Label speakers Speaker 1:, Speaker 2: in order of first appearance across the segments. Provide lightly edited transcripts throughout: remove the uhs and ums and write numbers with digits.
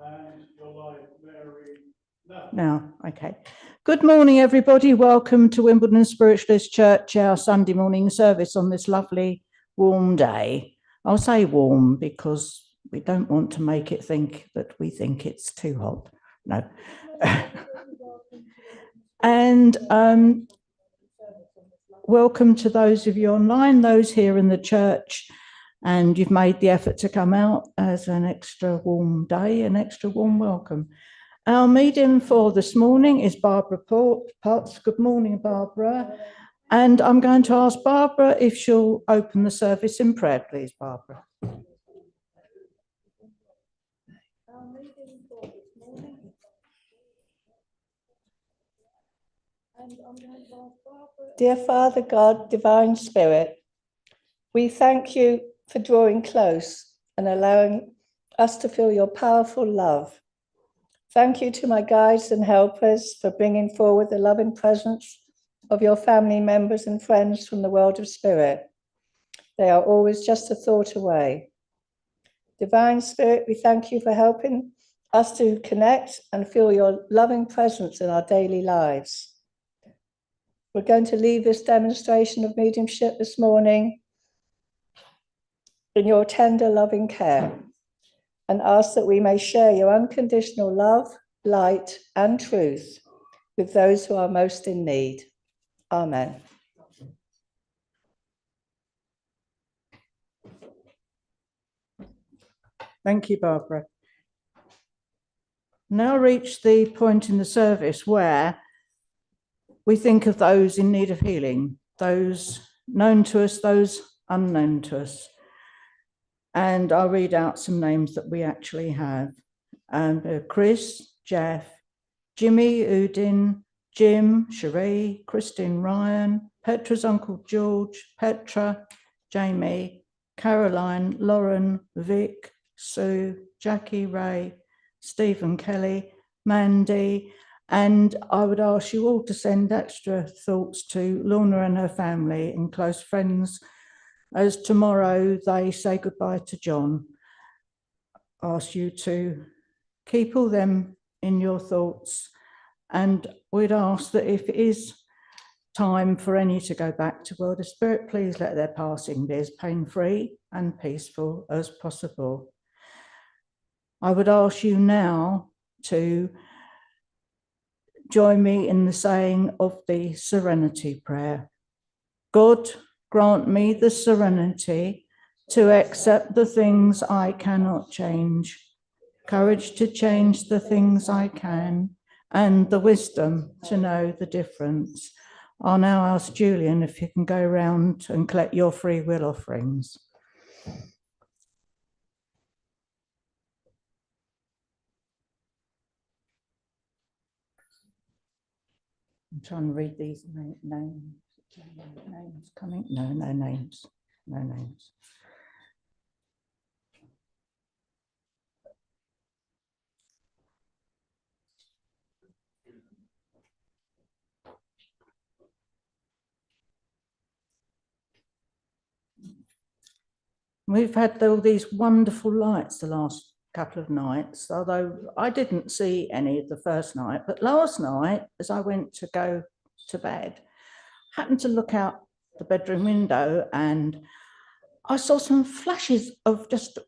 Speaker 1: And your life, Mary.
Speaker 2: No, okay. Good morning, everybody. Welcome to Wimbledon Spiritualist Church, our Sunday morning service on this lovely warm day. I'll say warm because we don't want to make it think that we think it's too hot. No. And welcome to those of you online, those here in the church, and you've made the effort to come out as an extra warm day, an extra warm welcome. Our medium for this morning is Barbara Potts. Good morning, Barbara. And I'm going to ask Barbara if she'll open the service in prayer, please, Barbara. Our medium for this morning. And I'm going to ask Barbara.
Speaker 3: Dear Father God, Divine Spirit, we thank you for drawing close and allowing us to feel your powerful love. Thank you to my guides and helpers for bringing forward the loving presence of your family members and friends from the world of spirit. They are always just a thought away. Divine Spirit, we thank you for helping us to connect and feel your loving presence in our daily lives. We're going to leave this demonstration of mediumship this morning in your tender, loving care, and ask that we may share your unconditional love, light, and truth with those who are most in need. Amen.
Speaker 2: Thank you, Barbara. Now reach the point in the service where we think of those in need of healing, those known to us, those unknown to us. And I'll read out some names that we actually have. Chris, Jeff, Jimmy, Udin, Jim, Cherie, Christine, Ryan, Petra's Uncle George, Petra, Jamie, Caroline, Lauren, Vic, Sue, Jackie, Ray, Stephen, Kelly, Mandy, and I would ask you all to send extra thoughts to Lorna and her family and close friends as tomorrow they say goodbye to John. Ask you to keep all them in your thoughts, and we'd ask that if it is time for any to go back to world of spirit, please let their passing be as pain-free and peaceful as possible. I would ask you now to join me in the saying of the serenity prayer. God, grant me the serenity to accept the things I cannot change, courage to change the things I can, and the wisdom to know the difference. I'll now ask Julian if you can go around and collect your free will offerings. I'm trying to read these names. Names coming? No names. No names. We've had all these wonderful lights the last couple of nights, although I didn't see any the first night. But last night, as I went to go to bed, I happened to look out the bedroom window and I saw some flashes of just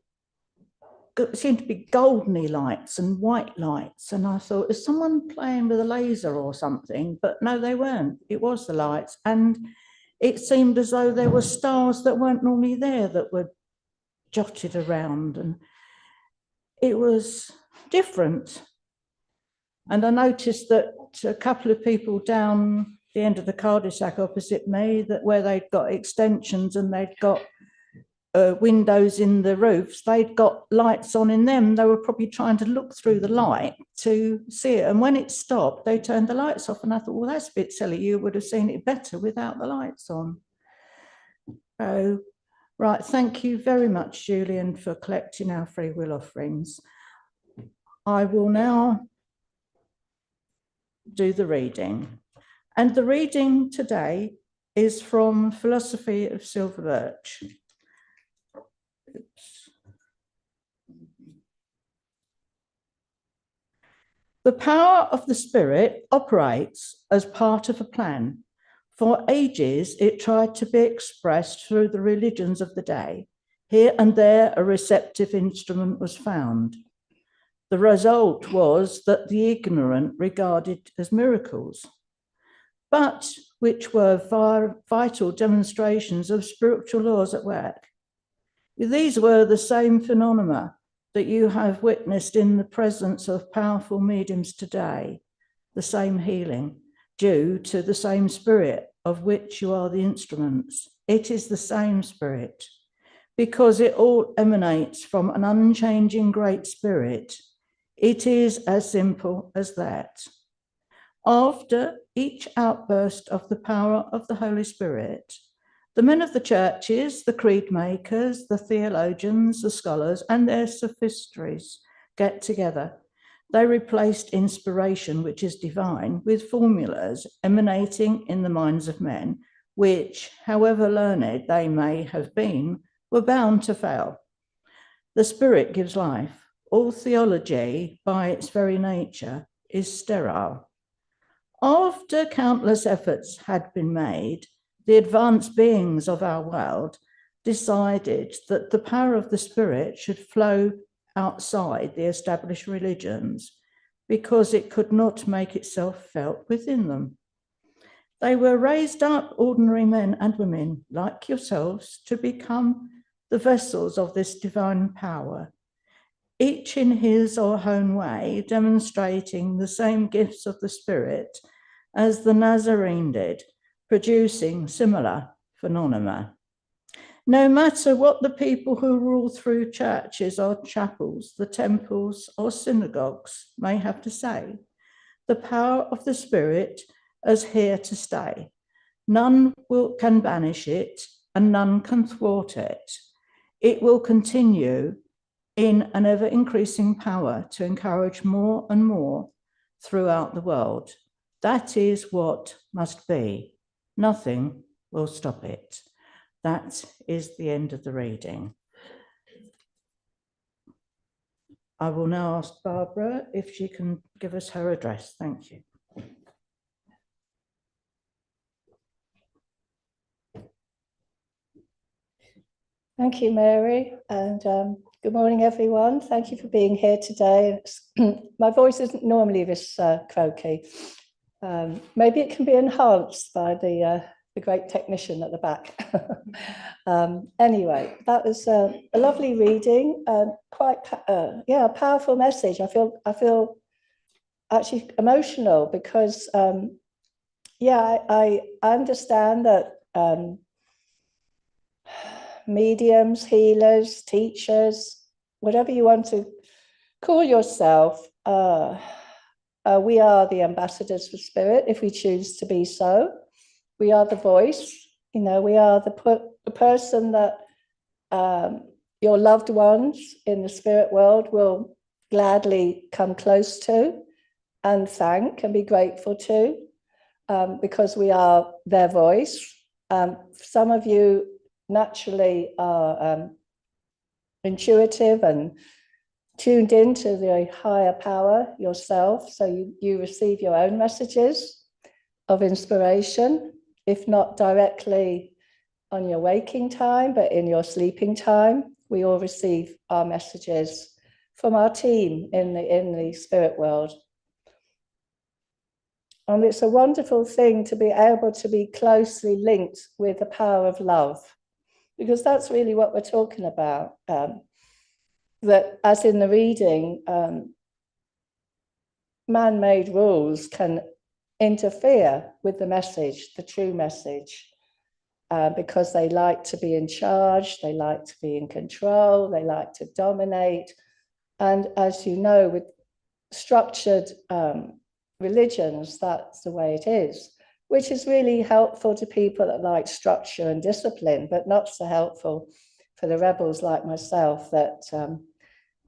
Speaker 2: seemed to be goldeny lights and white lights. And I thought, is someone playing with a laser or something? But no, they weren't. It was the lights. And it seemed as though there were stars that weren't normally there that were jotted around, and it was different. And I noticed that a couple of people down the end of the cul-de-sac opposite me, that where they'd got extensions and they'd got windows in the roofs, they'd got lights on in them. They were probably trying to look through the light to see it. And when it stopped, they turned the lights off. And I thought, well, that's a bit silly. You would have seen it better without the lights on. So, right, thank you very much, Julian, for collecting our free will offerings. I will now do the reading. And the reading today is from Philosophy of Silver Birch. Oops. The power of the Spirit operates as part of a plan. For ages, it tried to be expressed through the religions of the day. Here and there, a receptive instrument was found. The result was that the ignorant regarded as miracles, but which were vital demonstrations of spiritual laws at work. These were the same phenomena that you have witnessed in the presence of powerful mediums today, the same healing, due to the same Spirit of which you are the instruments. It is the same Spirit, because it all emanates from an unchanging Great Spirit. It is as simple as that. After each outburst of the power of the Holy Spirit, the men of the churches, the creed makers, the theologians, the scholars, and their sophistries get together. They replaced inspiration, which is divine, with formulas emanating in the minds of men, which, however learned they may have been, were bound to fail. The Spirit gives life. All theology, by its very nature, is sterile. After countless efforts had been made, the advanced beings of our world decided that the power of the Spirit should flow outside the established religions because it could not make itself felt within them. They were raised up, ordinary men and women like yourselves, to become the vessels of this divine power, each in his or her own way, demonstrating the same gifts of the Spirit as the Nazarene did, producing similar phenomena. No matter what the people who rule through churches or chapels, the temples or synagogues may have to say, the power of the Spirit is here to stay. None can banish it, and none can thwart it. It will continue in an ever-increasing power to encourage more and more throughout the world. That is what must be. Nothing will stop it. That is the end of the reading. I will now ask Barbara if she can give us her address. Thank you.
Speaker 3: Thank you, Mary, and good morning, everyone. Thank you for being here today. My voice isn't normally this croaky. Maybe it can be enhanced by the great technician at the back. Anyway, that was a lovely reading, a powerful message. I feel actually emotional because, I understand that mediums, healers, teachers, whatever you want to call yourself, we are the ambassadors for Spirit if we choose to be so. We are the voice, we are the person that your loved ones in the spirit world will gladly come close to and thank and be grateful to, because we are their voice. Some of you naturally are intuitive and tuned into the higher power yourself, so you receive your own messages of inspiration, if not directly on your waking time, but in your sleeping time. We all receive our messages from our team in the spirit world. And it's a wonderful thing to be able to be closely linked with the power of love, because that's really what we're talking about. That, as in the reading, man-made rules can interfere with the message, the true message, because they like to be in charge, they like to be in control, they like to dominate. And as you know, with structured religions, that's the way it is, which is really helpful to people that like structure and discipline, but not so helpful for the rebels like myself that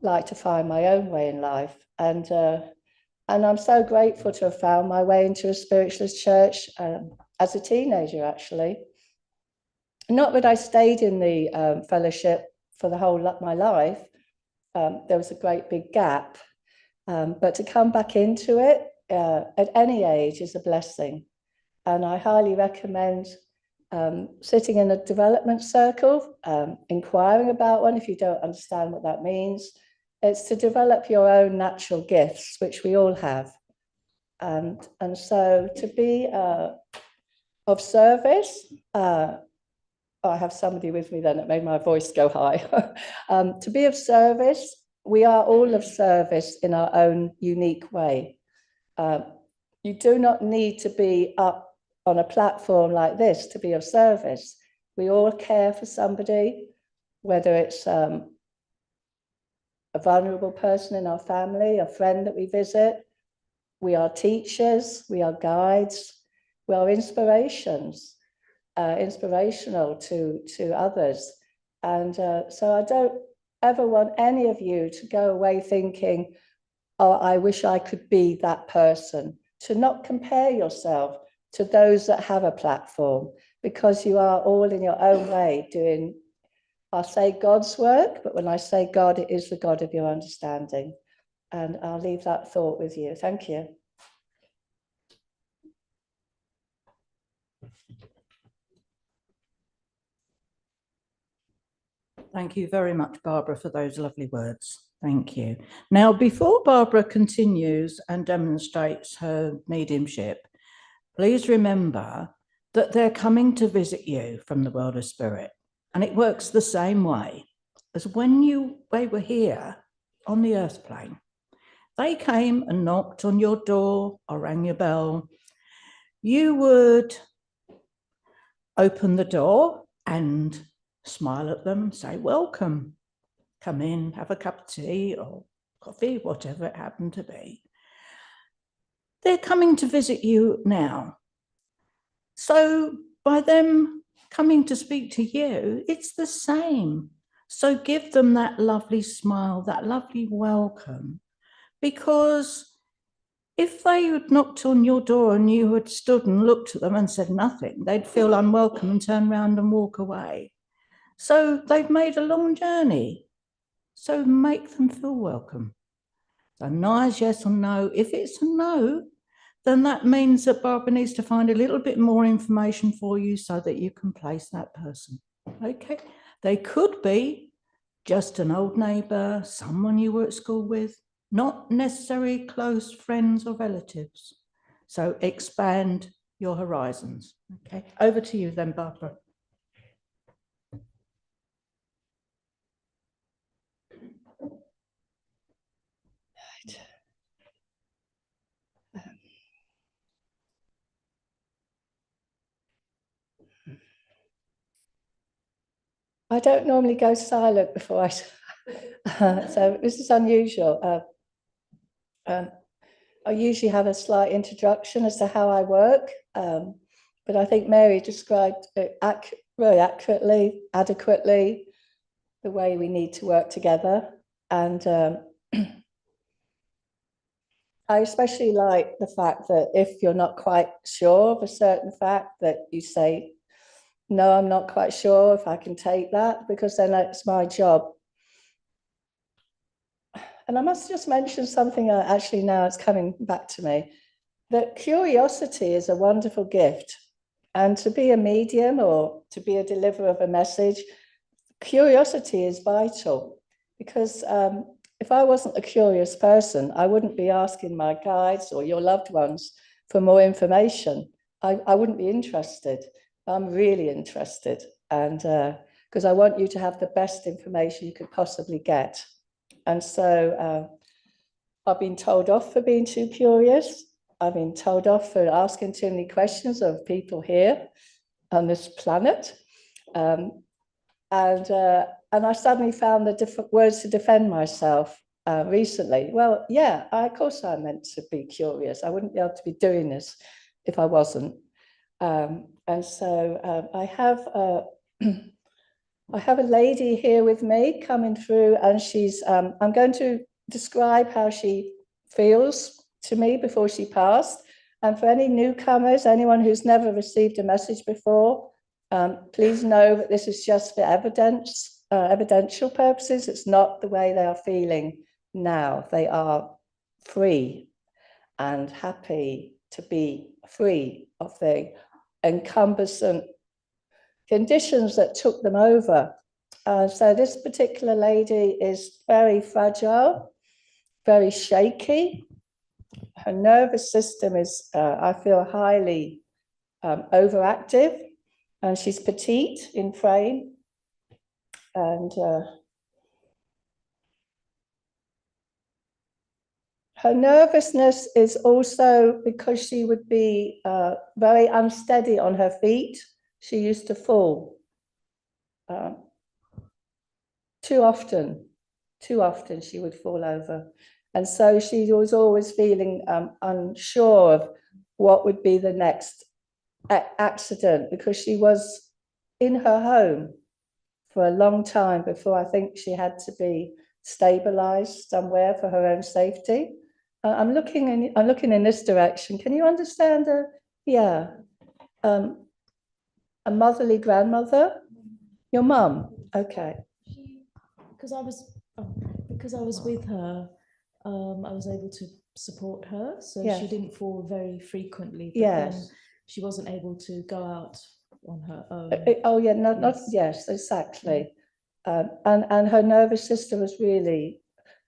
Speaker 3: like to find my own way in life. And I'm so grateful to have found my way into a spiritualist church as a teenager, actually. Not that I stayed in the fellowship for the whole of my life. There was a great big gap. But to come back into it at any age is a blessing. And I highly recommend sitting in a development circle, inquiring about one if you don't understand what that means. It's to develop your own natural gifts, which we all have. And so to be of service, I have somebody with me then that made my voice go high. To be of service, we are all of service in our own unique way. You do not need to be up on a platform like this to be of service. We all care for somebody, whether it's a vulnerable person in our family, a friend that we visit. We are teachers, we are guides, we are inspirational to others. And so I don't ever want any of you to go away thinking, oh, I wish I could be that person. To not compare yourself to those that have a platform, because you are all in your own way doing, I'll say God's work, but when I say God, it is the God of your understanding. And I'll leave that thought with you. Thank you.
Speaker 2: Thank you very much, Barbara, for those lovely words. Thank you. Now, before Barbara continues and demonstrates her mediumship, please remember that they're coming to visit you from the world of spirit. And it works the same way as when they were here on the earth plane. They came and knocked on your door or rang your bell. You would open the door and smile at them, say, welcome, come in, have a cup of tea or coffee, whatever it happened to be. They're coming to visit you now. So by them coming to speak to you, it's the same. So give them that lovely smile, that lovely welcome, because if they had knocked on your door and you had stood and looked at them and said nothing, they'd feel unwelcome and turn around and walk away. So they've made a long journey. So make them feel welcome. So nice yes or no. If it's a no, then that means that Barbara needs to find a little bit more information for you so that you can place that person. Okay. They could be just an old neighbour, someone you were at school with, not necessarily close friends or relatives. So expand your horizons. Okay. Over to you then, Barbara.
Speaker 3: I don't normally go silent before I, so this is unusual. I usually have a slight introduction as to how I work, but I think Mary described it very accurately, adequately, the way we need to work together. And I especially like the fact that if you're not quite sure of a certain fact, that you say, no, I'm not quite sure if I can take that, because then it's my job. And I must just mention something actually now it's coming back to me, that curiosity is a wonderful gift. And to be a medium or to be a deliverer of a message, curiosity is vital, because if I wasn't a curious person, I wouldn't be asking my guides or your loved ones for more information. I wouldn't be interested. I'm really interested, and because I want you to have the best information you could possibly get. And so I've been told off for being too curious. I've been told off for asking too many questions of people here on this planet. And I suddenly found the different words to defend myself recently. Well, yeah, of course I'm meant to be curious. I wouldn't be able to be doing this if I wasn't. And so I have a lady here with me coming through, and she's, I'm going to describe how she feels to me before she passed. And for any newcomers, anyone who's never received a message before, please know that this is just for evidential purposes. It's not the way they are feeling now. They are free and happy to be free of the encumbersome conditions that took them over. So this particular lady is very fragile, very shaky. Her nervous system is, I feel, highly overactive, and she's petite in frame. And her nervousness is also because she would be very unsteady on her feet. She used to fall too often she would fall over. And so she was always feeling unsure of what would be the next accident, because she was in her home for a long time before I think she had to be stabilized somewhere for her own safety. I'm looking in this direction. Can you understand her? Yeah. A motherly grandmother? Your mum? Okay.
Speaker 4: Because I was with her, I was able to support her, so
Speaker 3: Yes.
Speaker 4: she didn't fall very frequently. But
Speaker 3: Yes.
Speaker 4: then she wasn't able to go out on her own.
Speaker 3: Oh yeah, not
Speaker 4: Yes.
Speaker 3: yes, exactly. And her nervous system was really,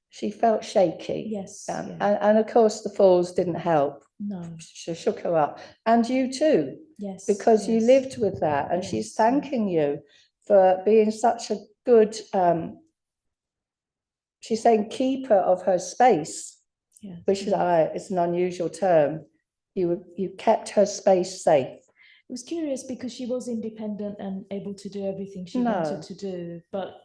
Speaker 3: she felt shaky.
Speaker 4: Yes.
Speaker 3: Yeah.
Speaker 4: Yeah.
Speaker 3: And of course the falls didn't help.
Speaker 4: No.
Speaker 3: She shook her up. And you too,
Speaker 4: Yes.
Speaker 3: because you
Speaker 4: yes.
Speaker 3: lived with that, and she's
Speaker 4: Yes,
Speaker 3: thanking you for being such a good, she's saying keeper of her space,
Speaker 4: Yes,
Speaker 3: which is,
Speaker 4: yeah.
Speaker 3: is an unusual term. You kept her space safe.
Speaker 4: It was curious because she was independent and able to do everything she
Speaker 3: No.
Speaker 4: wanted to do, but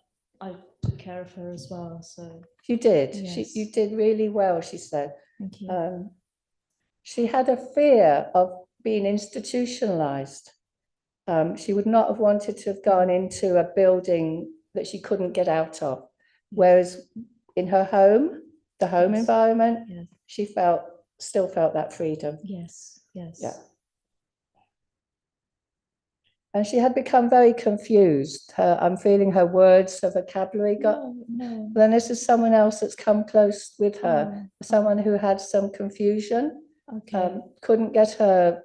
Speaker 4: I took care of her as well. So
Speaker 3: You did.
Speaker 4: Yes.
Speaker 3: You did really well, she said.
Speaker 4: thank you.
Speaker 3: She had a fear of being institutionalized. She would not have wanted to have gone into a building that she couldn't get out of. Whereas in her home, the home
Speaker 4: Yes.
Speaker 3: environment,
Speaker 4: Yes.
Speaker 3: she still felt that freedom.
Speaker 4: Yes. Yes.
Speaker 3: Yeah. And she had become very confused. I'm feeling her words, her vocabulary got.
Speaker 4: No.
Speaker 3: Then this is someone else that's come close with her,
Speaker 4: Oh,
Speaker 3: someone who had some confusion,
Speaker 4: okay.
Speaker 3: couldn't get her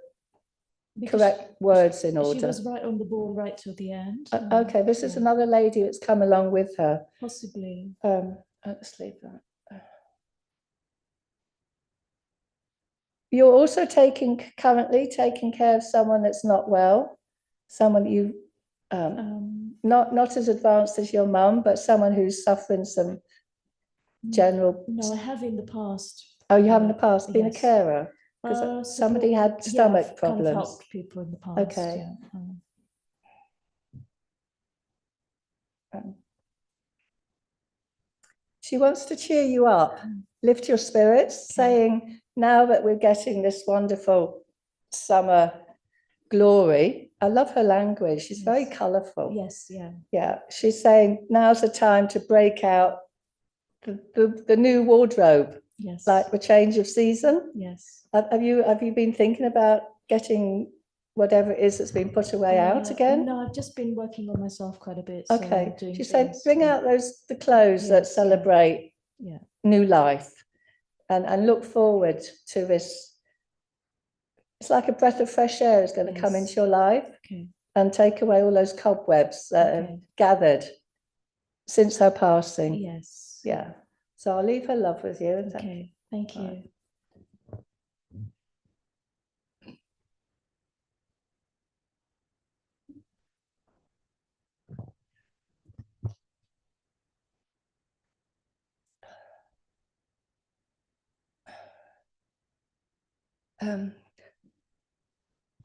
Speaker 4: Because
Speaker 3: correct words in
Speaker 4: she
Speaker 3: order.
Speaker 4: was right on the ball right till the end.
Speaker 3: Okay, this is
Speaker 4: Yeah.
Speaker 3: another lady that's come along with her.
Speaker 4: Possibly.
Speaker 3: Let's leave that. You're also currently taking care of someone that's not well, someone you, not as advanced as your mum, but someone who's suffering some general.
Speaker 4: No, I have in the past.
Speaker 3: Oh, you have in the past been a
Speaker 4: yes.
Speaker 3: carer? Because somebody had
Speaker 4: Yeah,
Speaker 3: stomach
Speaker 4: I've
Speaker 3: problems.
Speaker 4: Kind of helped people in the past.
Speaker 3: Okay.
Speaker 4: Yeah.
Speaker 3: She wants to cheer you up, lift your spirits, saying, now that we're getting this wonderful summer glory. I love her language. She's very colourful.
Speaker 4: Yes, yeah.
Speaker 3: Yeah, she's saying now's the time to break out the new wardrobe.
Speaker 4: Yes.
Speaker 3: Like the change of season.
Speaker 4: Yes.
Speaker 3: Have you been thinking about getting whatever it is that's been put away out again?
Speaker 4: No, I've just been working on myself quite a bit.
Speaker 3: Okay.
Speaker 4: So
Speaker 3: She said, bring out the clothes that
Speaker 4: Yes,
Speaker 3: celebrate
Speaker 4: yeah.
Speaker 3: new life, and look forward to this. It's like a breath of fresh air is going to come into your life.
Speaker 4: Okay.
Speaker 3: And take away all those cobwebs that have gathered since her passing.
Speaker 4: Yes.
Speaker 3: Yeah. So I'll leave her love with you.
Speaker 4: Okay. Thank you.
Speaker 3: Right.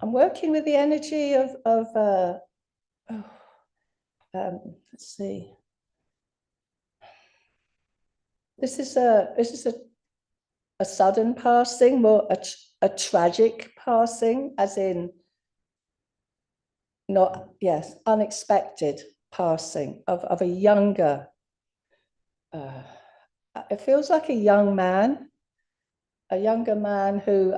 Speaker 3: I'm working with the energy of let's see. This is a sudden passing, more a tragic passing, as in unexpected passing of a younger. It feels like a younger man who,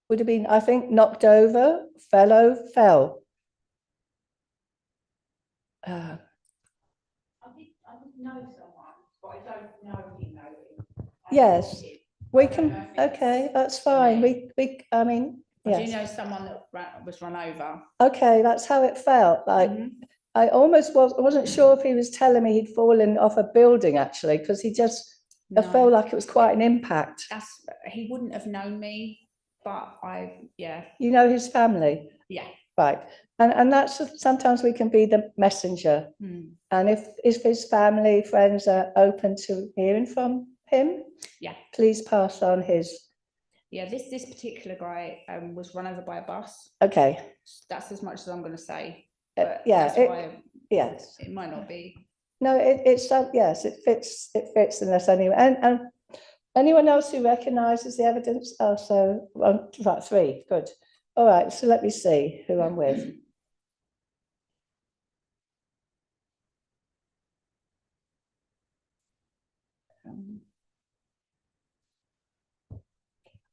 Speaker 3: would have been, I think, knocked over, fell.
Speaker 5: I did know someone, but I don't know
Speaker 3: Yes, we
Speaker 5: I don't
Speaker 3: can,
Speaker 5: know if it's
Speaker 3: okay, that's
Speaker 5: for
Speaker 3: fine.
Speaker 5: me.
Speaker 3: I mean,
Speaker 5: I do
Speaker 3: yes,
Speaker 5: know someone that was run over.
Speaker 3: okay, that's how it felt. Like,
Speaker 5: Mhm.
Speaker 3: I wasn't sure if he was telling me he'd fallen off a building actually, because I
Speaker 5: No.
Speaker 3: felt like it was quite an impact.
Speaker 5: He wouldn't have known me, but yeah,
Speaker 3: You know his family,
Speaker 5: yeah.
Speaker 3: right? And that's sometimes we can be the messenger.
Speaker 5: Mm.
Speaker 3: And if his family, friends are open to hearing from him,
Speaker 5: Yeah.
Speaker 3: please pass on his.
Speaker 5: Yeah, this particular guy was run over by a bus.
Speaker 3: Okay.
Speaker 5: That's as much as I'm going to say.
Speaker 3: Yeah,
Speaker 5: That's why
Speaker 3: yes.
Speaker 5: it might not be.
Speaker 3: No, it's yes, it fits unless anyone and anyone else who recognises the evidence. Oh, so right, 3, good. All right, so let me see who I'm with.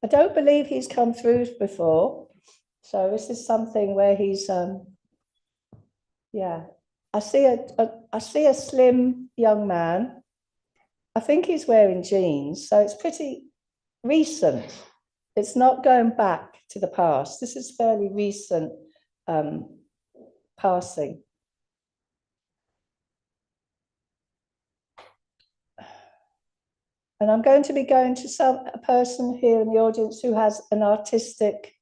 Speaker 3: I don't believe he's come through before, so this is something where he's yeah. I see a slim young man. I think he's wearing jeans, so it's pretty recent. It's not going back to the past. This is fairly recent passing. And I'm going to be going to a person here in the audience who has an artistic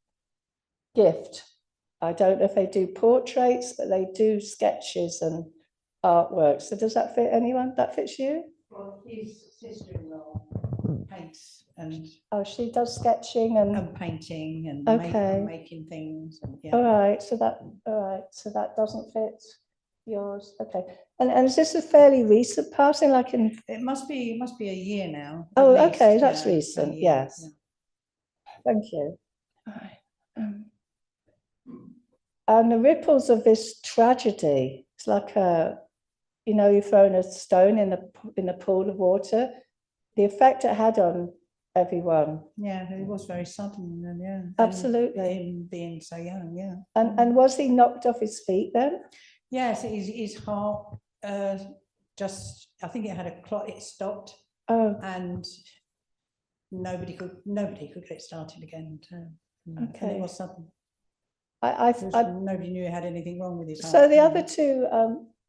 Speaker 3: gift. I don't know if they do portraits, but they do sketches and artwork. So does that fit anyone? That fits you?
Speaker 2: Well, his sister-in-law paints and
Speaker 3: Oh, she does sketching and
Speaker 2: painting and
Speaker 3: Okay.
Speaker 2: making things. And, yeah.
Speaker 3: all right, so that doesn't fit yours. Okay. And is this a fairly recent passing, like in
Speaker 2: It must be a year now. at
Speaker 3: oh,
Speaker 2: least,
Speaker 3: okay, that's
Speaker 2: yeah, a
Speaker 3: recent,
Speaker 2: year,
Speaker 3: yes.
Speaker 2: yeah.
Speaker 3: Thank you. All right. And the ripples of this tragedy, it's like you've thrown a stone in the pool of water. The effect it had on everyone.
Speaker 2: Yeah, it was very sudden, and yeah,
Speaker 3: Absolutely.
Speaker 2: him being so young, yeah.
Speaker 3: And was he knocked off his feet then?
Speaker 2: Yes, his heart just, I think it had a clot. It stopped,
Speaker 3: Oh,
Speaker 2: and nobody could get started again. And
Speaker 3: okay.
Speaker 2: it was sudden.
Speaker 3: Nobody
Speaker 2: knew he had anything wrong with his heart.
Speaker 3: So the other two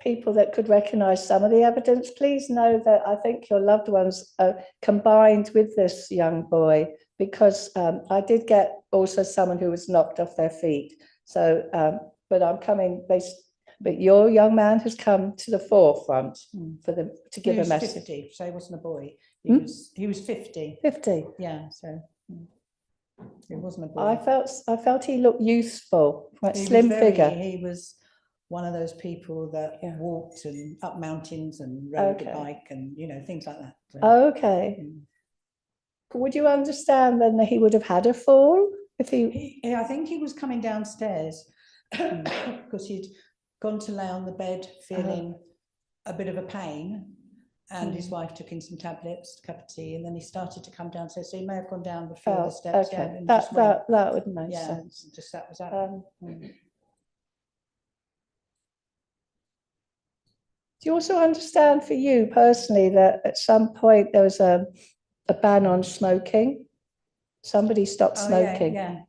Speaker 3: people that could recognise some of the evidence, please know that I think your loved ones are combined with this young boy, because I did get also someone who was knocked off their feet. So, but your young man has come to the forefront to give a message.
Speaker 2: 50, so he wasn't a boy. He was 50.
Speaker 3: 50.
Speaker 2: Yeah, so it wasn't a boy.
Speaker 3: I felt he looked youthful, quite
Speaker 2: He
Speaker 3: slim
Speaker 2: was very-
Speaker 3: figure.
Speaker 2: He was one of those people that
Speaker 3: Yeah.
Speaker 2: walked and up mountains and rode
Speaker 3: Okay.
Speaker 2: a bike and things like that. So,
Speaker 3: Okay. Would you understand then that he would have had a fall if he?
Speaker 2: I think he was coming downstairs because he'd gone to lay on the bed feeling a bit of a pain, and his wife took in some tablets, a cup of tea, and then he started to come downstairs. So he may have gone down a few of the steps.
Speaker 3: Okay,
Speaker 2: Yeah, and just went.
Speaker 3: that would make
Speaker 2: Yeah,
Speaker 3: sense.
Speaker 2: just that was that.
Speaker 3: Do you also understand for you personally that at some point there was a ban on smoking? Somebody stopped smoking.
Speaker 2: Yeah,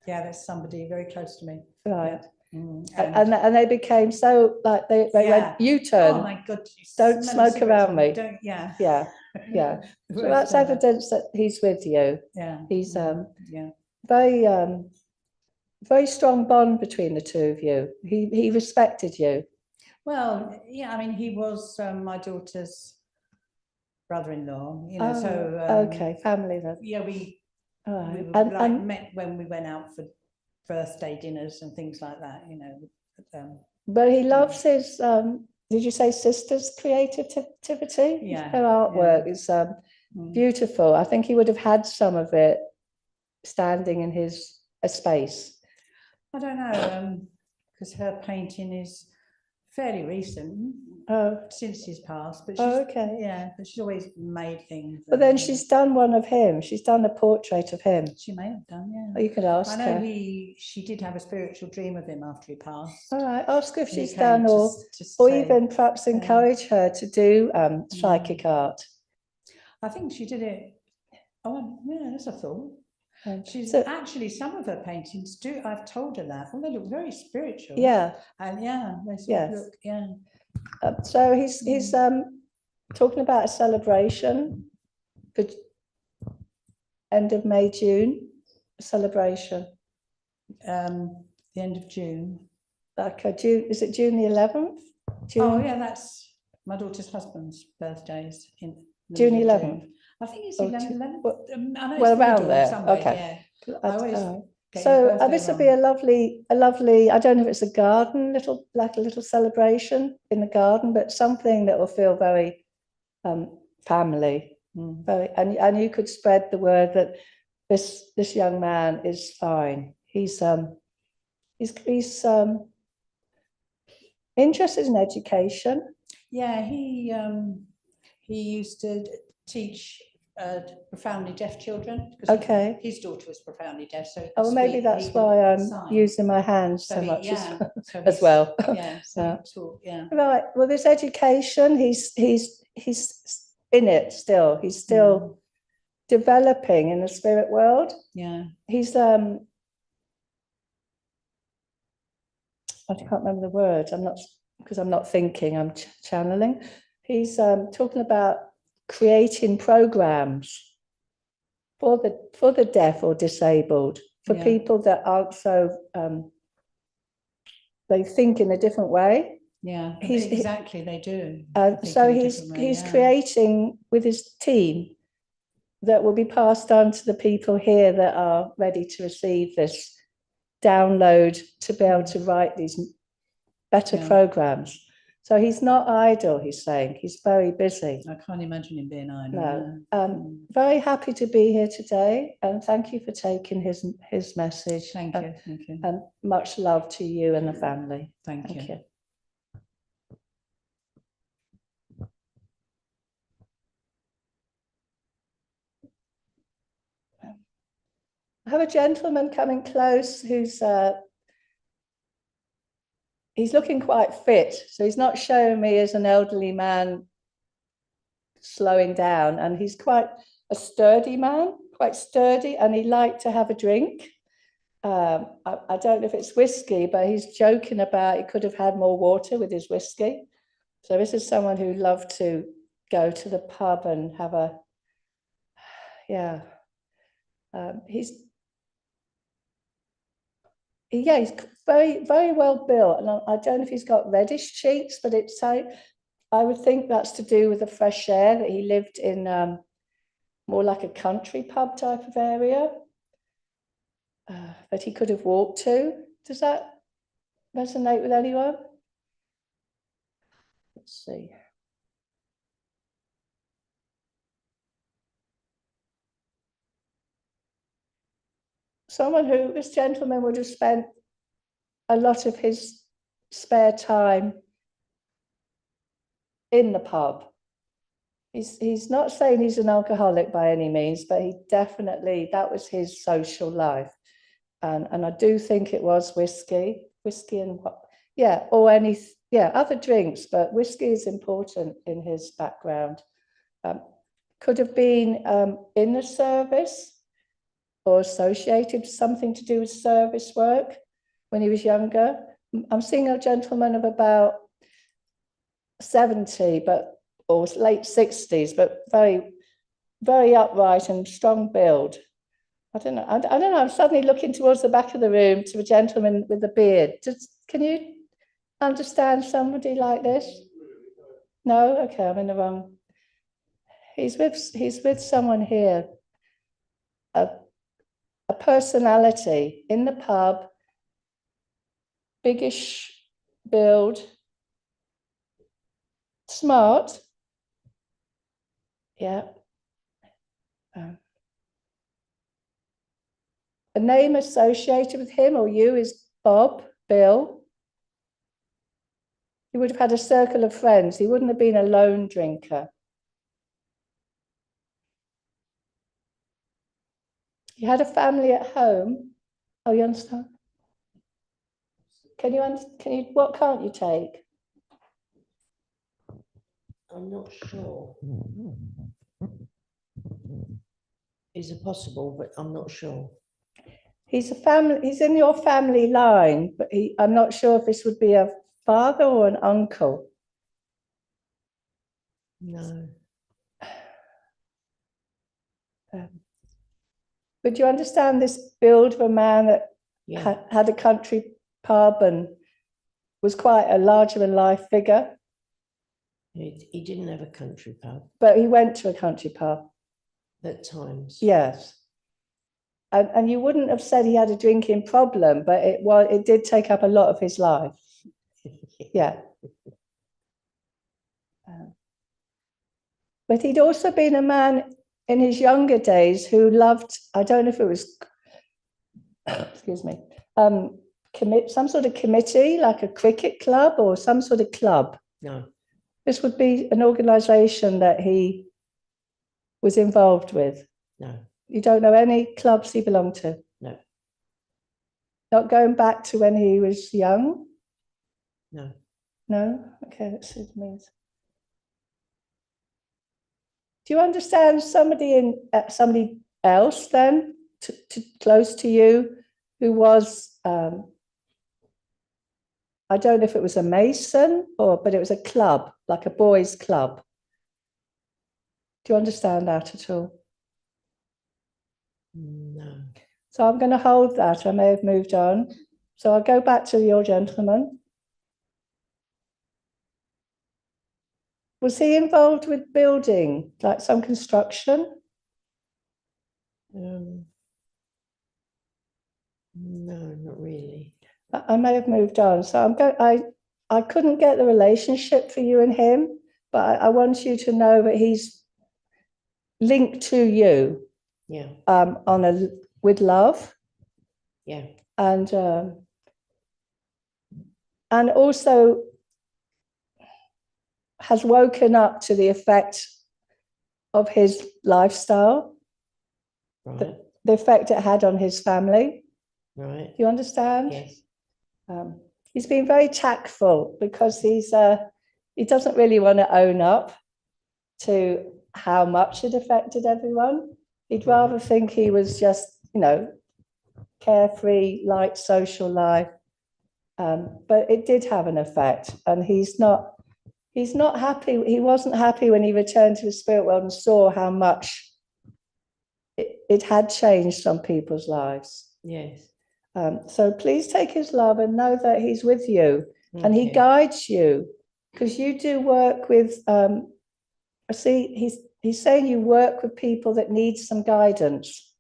Speaker 2: that's somebody very close to me.
Speaker 3: Right.
Speaker 2: Yeah.
Speaker 3: And they became so like they went U-turn.
Speaker 2: Oh my God!
Speaker 3: Don't smoke around me.
Speaker 2: Don't, yeah.
Speaker 3: Yeah. So that's evidence that he's with you.
Speaker 2: Yeah.
Speaker 3: He's
Speaker 2: yeah.
Speaker 3: very very strong bond between the two of you. He respected you.
Speaker 2: Well, yeah, I mean, he was my daughter's brother-in-law, so
Speaker 3: okay, family then.
Speaker 2: yeah, we met when we went out for birthday dinners and things like that,
Speaker 3: but he loves his did you say sister's creativity?
Speaker 2: Yeah,
Speaker 3: her artwork is beautiful. I think he would have had some of it standing in his space.
Speaker 2: I don't know, because her painting is fairly recent, since he's passed, but she's always made things.
Speaker 3: But then she's done one of him. She's done a portrait of him.
Speaker 2: She may have done, yeah.
Speaker 3: Oh, you could ask
Speaker 2: I know
Speaker 3: her.
Speaker 2: she did have a spiritual dream of him after he passed.
Speaker 3: All right, ask her if
Speaker 2: And he
Speaker 3: she's
Speaker 2: came
Speaker 3: done, or
Speaker 2: say,
Speaker 3: even perhaps encourage her to do psychic art.
Speaker 6: I think she did it. Oh, yeah, that's a thought. She's
Speaker 3: So-
Speaker 6: actually, some of her paintings do, I've told her that, well, they look very spiritual.
Speaker 3: Yeah.
Speaker 6: And yeah, they sort
Speaker 3: Yes.
Speaker 6: of look, yeah.
Speaker 3: So he's talking about a celebration for end of May, June, a celebration.
Speaker 6: The end of June.
Speaker 3: Like a June, is it June the 11th? June,
Speaker 6: Oh, yeah, that's my daughter's husband's birthdays in the
Speaker 3: June
Speaker 6: middle of
Speaker 3: 11th.
Speaker 6: June. I think it's
Speaker 3: Oh,
Speaker 6: 11th.
Speaker 3: well-
Speaker 6: I know
Speaker 3: well,
Speaker 6: it's the
Speaker 3: around
Speaker 6: middle
Speaker 3: there,
Speaker 6: somewhere,
Speaker 3: okay.
Speaker 6: yeah. I always
Speaker 3: Alright.
Speaker 6: get his
Speaker 3: So
Speaker 6: birthday
Speaker 3: this would be
Speaker 6: wrong.
Speaker 3: a lovely, I don't know if it's a garden, like a little celebration in the garden, but something that will feel very family. Very, and you could spread the word that this young man is fine. He's interested in education.
Speaker 6: Yeah, he used to teach profoundly deaf children. 'Cause
Speaker 3: Okay.
Speaker 6: his daughter was profoundly deaf, so he
Speaker 3: Oh,
Speaker 6: could
Speaker 3: maybe
Speaker 6: speak,
Speaker 3: that's
Speaker 6: he could
Speaker 3: why I'm
Speaker 6: sign.
Speaker 3: using my hands so
Speaker 6: he-
Speaker 3: much
Speaker 6: yeah, so
Speaker 3: as
Speaker 6: he's-
Speaker 3: well.
Speaker 6: Yeah, so
Speaker 3: Yeah.
Speaker 6: he taught, yeah.
Speaker 3: Right. Well, this education, he's in it still. He's still developing in the spirit world.
Speaker 6: Yeah.
Speaker 3: He's I can't remember the word. I'm not thinking. I'm channeling. He's talking about creating programs for the deaf or disabled, for
Speaker 6: Yeah.
Speaker 3: people that aren't so they think in a different way.
Speaker 6: Yeah,
Speaker 3: He's-
Speaker 6: exactly, they do.
Speaker 3: So
Speaker 6: think in a
Speaker 3: he's
Speaker 6: different way, yeah.
Speaker 3: creating with his team that will be passed on to the people here that are ready to receive this download to be able to write these better
Speaker 6: Yeah.
Speaker 3: programs. So he's not idle, he's saying. He's very busy.
Speaker 6: I can't imagine him being idle.
Speaker 3: No. Very happy to be here today, and thank you for taking his message.
Speaker 6: Thank you, thank you.
Speaker 3: And much love to you and the family.
Speaker 6: Thank you.
Speaker 3: Thank you. I have a gentleman coming close who's he's looking quite fit, so he's not showing me as an elderly man slowing down, and he's quite a sturdy man, quite sturdy, and he liked to have a drink. I don't know if it's whiskey, but he's joking about he could have had more water with his whiskey. So this is someone who loved to go to the pub and have a, yeah. He's very, very well built. And I don't know if he's got reddish cheeks, but I would think that's to do with the fresh air, that he lived in more like a country pub type of area that he could have walked to. Does that resonate with anyone? Let's see. This gentleman would have spent a lot of his spare time in the pub. He's not saying he's an alcoholic by any means, but he definitely, that was his social life. And I do think it was whiskey and or other drinks, but whiskey is important in his background. Could have been in the service or associated, something to do with service work when he was younger. I'm seeing a gentleman of about 70, or late 60s, but very, very upright and strong build. I don't know. I'm suddenly looking towards the back of the room to a gentleman with a beard. Can you understand somebody like this? No? Okay, I'm in the wrong. He's with someone here, a personality in the pub, biggish build, smart. Yeah. A name associated with him or you is Bill. He would have had a circle of friends. He wouldn't have been a lone drinker. He had a family at home. Oh, you understand? What can't you take?
Speaker 7: I'm not sure. is it possible, but I'm not sure.
Speaker 3: He's in your family line, but I'm not sure if this would be a father or an uncle.
Speaker 7: No.
Speaker 3: But you understand this build of a man that
Speaker 7: Yeah.
Speaker 3: had a country pub and was quite a larger than life figure,
Speaker 7: He didn't have a country pub
Speaker 3: but he went to a country pub.
Speaker 7: at times.
Speaker 3: Yes. And you wouldn't have said he had a drinking problem, but it did take up a lot of his life. Yeah. But he'd also been a man in his younger days who loved, I don't know if it was, excuse me, some sort of committee, like a cricket club or some sort of club.
Speaker 7: No.
Speaker 3: This would be an organisation that he was involved with.
Speaker 7: No.
Speaker 3: You don't know any clubs he belonged to?
Speaker 7: No.
Speaker 3: Not going back to when he was young?
Speaker 7: No.
Speaker 3: No? Okay, let's see what it means. Do you understand somebody else then, close to you, who was, I don't know if it was a Mason, but it was a club, like a boys' club. Do you understand that at all?
Speaker 7: No.
Speaker 3: So I'm going to hold that. I may have moved on. So I'll go back to your gentleman. Was he involved with building, like some construction?
Speaker 7: No, not really.
Speaker 3: I may have moved on. So I couldn't get the relationship for you and him, but I want you to know that he's linked to you.
Speaker 7: Yeah.
Speaker 3: With love.
Speaker 7: Yeah.
Speaker 3: And also has woken up to the effect of his lifestyle,
Speaker 7: Right.
Speaker 3: the effect it had on his family.
Speaker 7: Right.
Speaker 3: Do you understand?
Speaker 7: Yes.
Speaker 3: He's been very tactful because he doesn't really want to own up to how much it affected everyone. He'd rather think he was just, carefree, light social life. But it did have an effect, and he's not happy. He wasn't happy when he returned to the spirit world and saw how much it had changed some people's lives.
Speaker 7: Yes.
Speaker 3: So please take his love and know that he's with you, and he guides you, because you do work with, he's saying you work with people that need some guidance.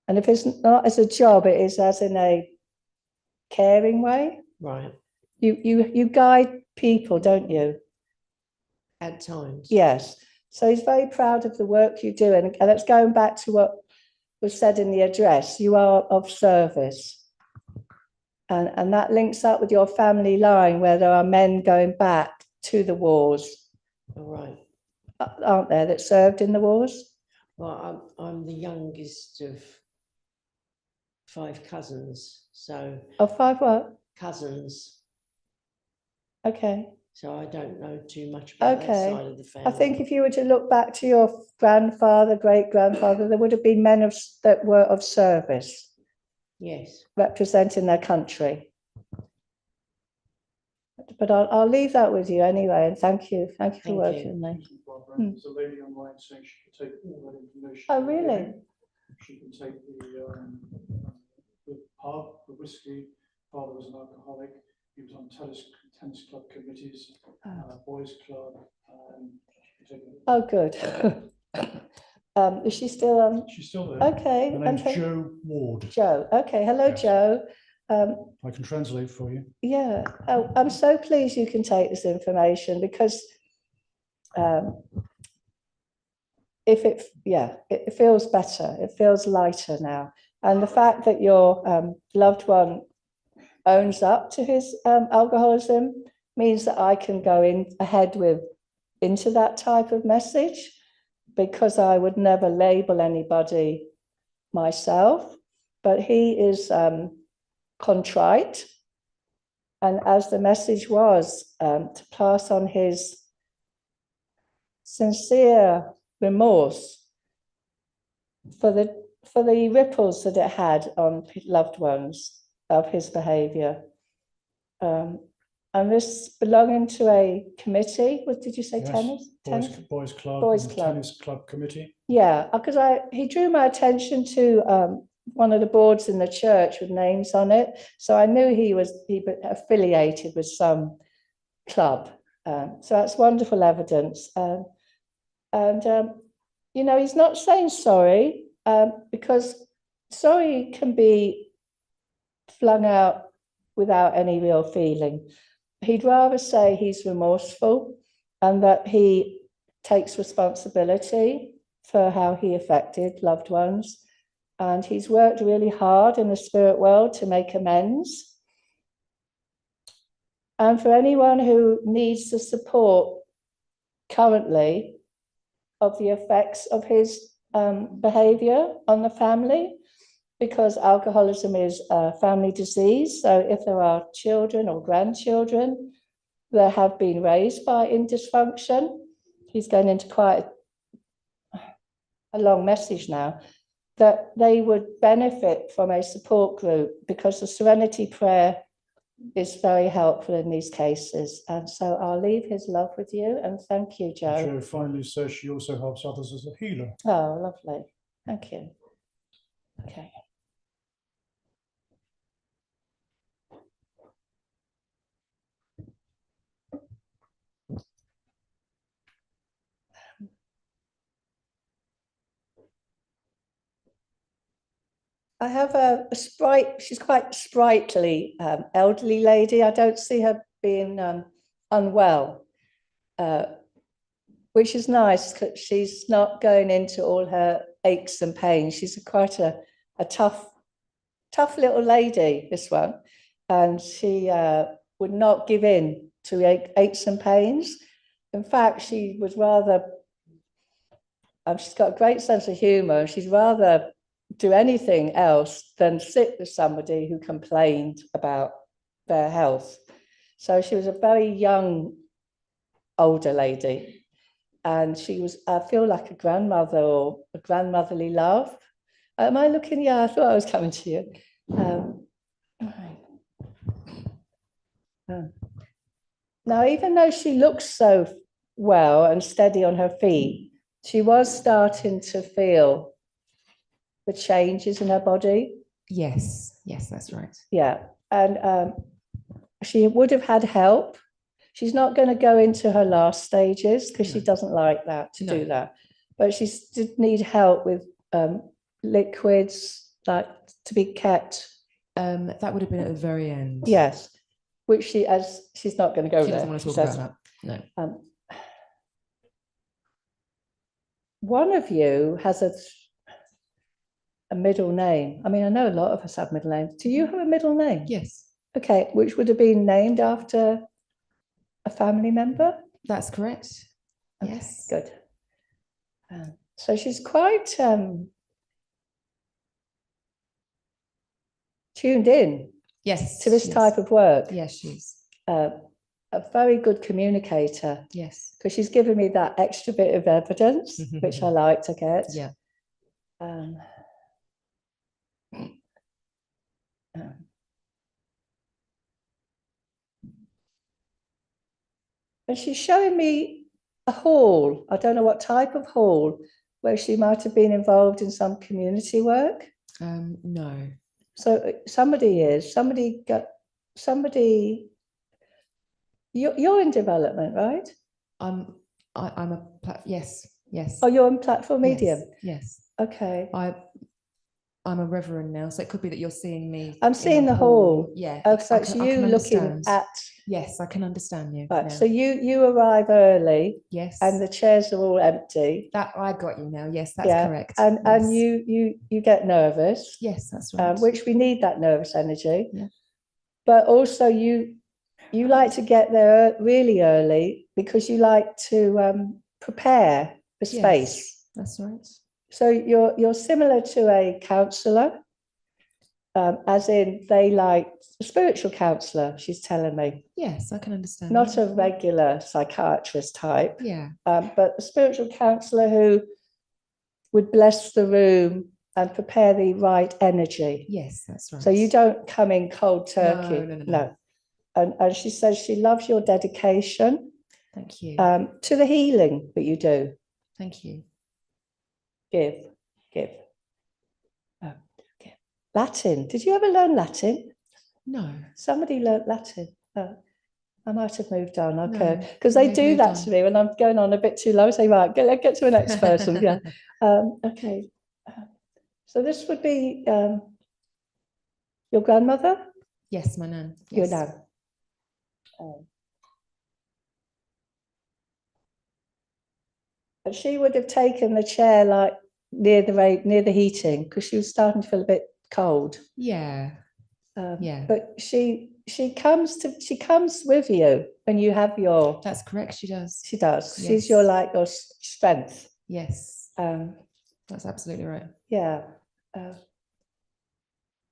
Speaker 3: And if it's not as a job, it is as in a caring way.
Speaker 7: Right.
Speaker 3: You guide people, don't you?
Speaker 7: At times.
Speaker 3: Yes. So he's very proud of the work you do. And that's going back to what was said in the address. You are of service. And that links up with your family line, where there are men going back to the wars.
Speaker 7: All right.
Speaker 3: Aren't there, that served in the wars?
Speaker 7: Well, I'm the youngest of 5 cousins. So.
Speaker 3: Of 5 what?
Speaker 7: Cousins.
Speaker 3: Okay.
Speaker 7: So I don't know too much about that side of the family.
Speaker 3: I think if you were to look back to your grandfather, great-grandfather, there would have been men that were of service.
Speaker 7: Yes.
Speaker 3: Representing their country. But I'll leave that with you anyway, and thank you for working with me.
Speaker 1: There's a lady online saying she can take all that information.
Speaker 3: Oh, really?
Speaker 1: She can take the pub, the whiskey. Father was an alcoholic. He was on tennis club committees, boys club.
Speaker 3: Oh, good. Is she still on?
Speaker 1: She's still there.
Speaker 3: Okay.
Speaker 1: Her name's Joe Ward.
Speaker 3: Joe. Okay. Hello, yes. Joe.
Speaker 1: I can translate for you.
Speaker 3: Yeah. Oh, I'm so pleased you can take this information, because it feels better. It feels lighter now. And the fact that your loved one owns up to his alcoholism means that I can go into that type of message, because I would never label anybody myself. But he is contrite, and as the message was, to pass on his sincere remorse for the ripples that it had on loved ones of his behaviour. And this belonging to a committee, what did you say,
Speaker 1: Yes,
Speaker 3: tennis?
Speaker 1: Boys Club,
Speaker 3: Boys
Speaker 1: and
Speaker 3: Club.
Speaker 1: Tennis Club Committee.
Speaker 3: Yeah, because he drew my attention to one of the boards in the church with names on it. So I knew he was affiliated with some club. So that's wonderful evidence. You know, he's not saying sorry because sorry can be flung out without any real feeling. He'd rather say he's remorseful and that he takes responsibility for how he affected loved ones. And he's worked really hard in the spirit world to make amends. And for anyone who needs the support currently of the effects of his behavior on the family, because alcoholism is a family disease. So if there are children or grandchildren that have been raised in dysfunction, he's going into quite a long message now, that they would benefit from a support group, because the Serenity Prayer is very helpful in these cases. And so I'll leave his love with you, and thank you, Joe.
Speaker 1: Jo finally says she also helps others as a healer.
Speaker 3: Oh, lovely. Thank you. Okay. I have a sprite, she's quite sprightly, elderly lady. I don't see her being unwell, which is nice because she's not going into all her aches and pains. She's quite a tough little lady, this one. And she would not give in to aches and pains. In fact, she was rather, she's got a great sense of humour. She's rather do anything else than sit with somebody who complained about their health. So she was a very young, older lady. And she was, I feel like a grandmother or a grandmotherly love. Am I looking? Yeah, I thought I was coming to you. Now, even though she looks so well and steady on her feet, she was starting to feel the changes in her body.
Speaker 4: Yes, yes, that's right.
Speaker 3: Yeah, and she would have had help. She's not going to go into her last stages because she doesn't like that to do that. But she did need help with liquids, like to be kept.
Speaker 4: That would have been at the very end.
Speaker 3: Yes, which she's not going to go there.
Speaker 4: She doesn't want to talk about that. No.
Speaker 3: One of you has a middle name. I mean, I know a lot of us have middle names. Do you have a middle name?
Speaker 4: Yes.
Speaker 3: Okay, which would have been named after a family member?
Speaker 4: That's correct.
Speaker 3: Okay,
Speaker 4: yes.
Speaker 3: Good. So she's quite tuned in.
Speaker 4: Yes.
Speaker 3: To this type of work.
Speaker 4: Yes, she's
Speaker 3: a very good communicator.
Speaker 4: Yes.
Speaker 3: Because she's given me that extra bit of evidence, which I like to get.
Speaker 4: Yeah.
Speaker 3: And she's showing me a hall. I don't know what type of hall, where she might have been involved in some community work.
Speaker 4: No.
Speaker 3: So somebody is. You're in development, right?
Speaker 4: I'm yes.
Speaker 3: Oh, you're in platform medium.
Speaker 4: Yes.
Speaker 3: Okay.
Speaker 4: I'm a reverend now, so it could be that you're seeing me.
Speaker 3: I'm seeing the hall.
Speaker 4: Yeah.
Speaker 3: Oh, so it's you looking at.
Speaker 4: Yes, I can understand you.
Speaker 3: Right.
Speaker 4: Now.
Speaker 3: So you arrive early.
Speaker 4: Yes.
Speaker 3: And the chairs are all empty.
Speaker 4: That I got you now. Yes, that's correct.
Speaker 3: And
Speaker 4: yes.
Speaker 3: and you get nervous.
Speaker 4: Yes, that's right.
Speaker 3: Which we need that nervous energy.
Speaker 4: Yeah.
Speaker 3: But also you like to get there really early because you like to prepare the space.
Speaker 4: Yes, that's right.
Speaker 3: So you're similar to a counsellor, as in they like a spiritual counsellor, she's telling me.
Speaker 4: Yes, I can understand.
Speaker 3: Not a regular psychiatrist type.
Speaker 4: Yeah.
Speaker 3: But a spiritual counsellor who would bless the room and prepare the right energy.
Speaker 8: Yes, that's right.
Speaker 3: So you don't come in cold turkey.
Speaker 8: No.
Speaker 3: And she says she loves your dedication
Speaker 8: Thank you.
Speaker 3: to the healing that you do.
Speaker 8: Thank you.
Speaker 3: Give. Give. Latin. Did you ever learn Latin?
Speaker 8: No.
Speaker 3: Somebody learnt Latin. Oh, I might have moved on. Okay,
Speaker 8: No,
Speaker 3: because they
Speaker 8: maybe
Speaker 3: do
Speaker 8: moved
Speaker 3: that
Speaker 8: on.
Speaker 3: to me when I'm going on a bit too low. I say, right, let's get to the next person. Yeah. Okay. So this would be your grandmother?
Speaker 8: Yes, my nan.
Speaker 3: Your
Speaker 8: Yes.
Speaker 3: nan. And she would have taken the chair like near the heating because she was starting to feel a bit cold.
Speaker 8: Yeah. Yeah.
Speaker 3: But she comes with you when you have your.
Speaker 8: That's correct. She does.
Speaker 3: She does.
Speaker 8: Yes.
Speaker 3: She's your strength.
Speaker 8: Yes. That's absolutely right.
Speaker 3: Yeah.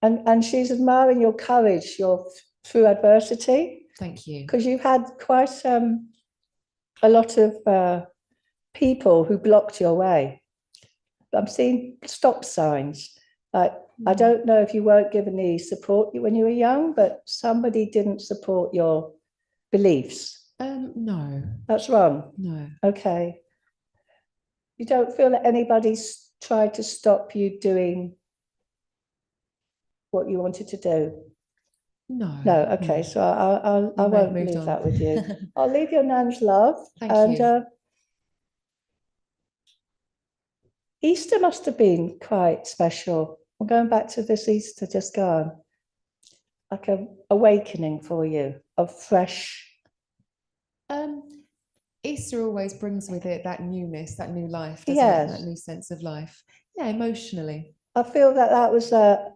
Speaker 3: And she's admiring your courage, through adversity,
Speaker 8: Thank you.
Speaker 3: because you've had quite a lot of people who blocked your way. I'm seeing stop signs. I don't know if you weren't given the support when you were young, but somebody didn't support your beliefs.
Speaker 8: No.
Speaker 3: That's wrong.
Speaker 8: No.
Speaker 3: Okay. You don't feel that anybody's tried to stop you doing what you wanted to do?
Speaker 8: No.
Speaker 3: No. Okay. So I won't leave that with you. I'll leave your nan's love.
Speaker 8: Thank you.
Speaker 3: Easter must have been quite special. I'm going back to this Easter just gone. Like an awakening for you of fresh.
Speaker 8: Easter always brings with it that newness, that new life, doesn't
Speaker 3: Yes.
Speaker 8: it? That new sense of life. Yeah, emotionally.
Speaker 3: I feel that was a